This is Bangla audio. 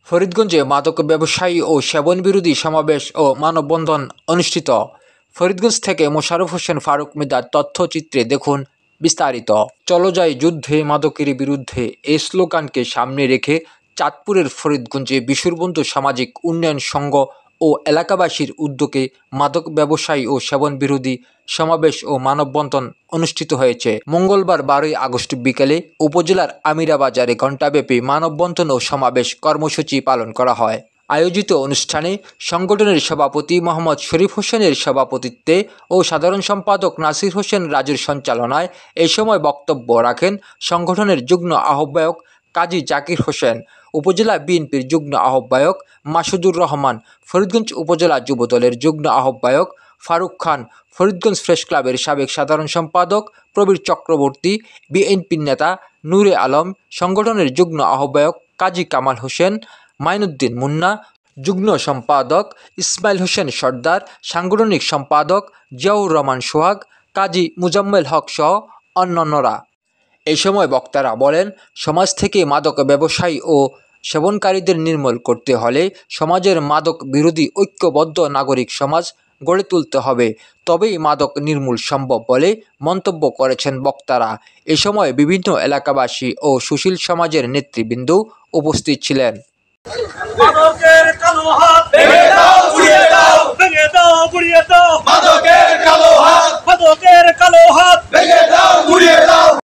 ফরিদগঞ্জে মাদক ব্যবসায়ী ও সেবন বিরোধী সমাবেশ ও মানববন্ধন অনুষ্ঠিত। ফরিদগঞ্জ থেকে মোশাররফ হোসেন ফারুক মৃধার তথ্যচিত্রে দেখুন বিস্তারিত। চলো যাই যুদ্ধে মাদকের বিরুদ্ধে এই স্লোগানকে সামনে রেখে চাঁদপুরের ফরিদগঞ্জে বিশ্ববন্ধু সামাজিক উন্নয়ন সংঘ ও এলাকাবাসীর উদ্যোগে মাদক ব্যবসায়ী ও সেবন বিরোধী সমাবেশ ও মানববন্ধন অনুষ্ঠিত হয়েছে। মঙ্গলবার 12 আগস্ট বিকেলে উপজেলার আমিরাবাজারে ঘণ্টাব্যাপী মানববন্ধন ও সমাবেশ কর্মসূচি পালন করা হয়। আয়োজিত অনুষ্ঠানে সংগঠনের সভাপতি মোহাম্মদ শরীফ হোসেনের সভাপতিত্বে ও সাধারণ সম্পাদক নাসির হোসেন রাজুর সঞ্চালনায় এ সময় বক্তব্য রাখেন সংগঠনের যুগ্ম আহ্বায়ক কাজী জাকির হোসেন, উপজেলা বিএনপির যুগ্ম আহ্বায়ক মাসুদুর রহমান, ফরিদগঞ্জ উপজেলা যুবদলের যুগ্ম আহ্বায়ক ফারুক খান, ফরিদগঞ্জ প্রেস ক্লাবের সাবেক সাধারণ সম্পাদক প্রবীর চক্রবর্তী, বিএনপির নেতা নূরে আলম, সংগঠনের যুগ্ম আহ্বায়ক কাজী কামাল হোসেন, মাইনুদ্দিন মুন্না, যুগ্ম সম্পাদক ইসমাইল হোসেন সর্দার, সাংগঠনিক সম্পাদক জিয়াউর রহমান সোহাগ, কাজী মুজাম্মেল হক সহ অন্যান্যরা। এই সময় বক্তারা বলেন, সমাজ থেকে মাদক ব্যবসায়ী ও সেবনকারীদের নির্মূল করতে হলে সমাজের মাদক বিরোধী ঐক্যবদ্ধ নাগরিক সমাজ গড়ে তুলতে হবে, তবেই মাদক নির্মূল সম্ভব বলে মন্তব্য করেছেন বক্তারা। এ সময় বিভিন্ন এলাকাবাসী ও সুশীল সমাজের নেতৃবৃন্দ উপস্থিত ছিলেন। মাদকের কালো হাত ভেঙে দাও, গুড়িয়ে দাও, ভেঙে দাও, গুড়িয়ে দাও। মাদকের কালো হাত, মাদকের কালো হাত ভেঙে দাও, গুড়িয়ে দাও।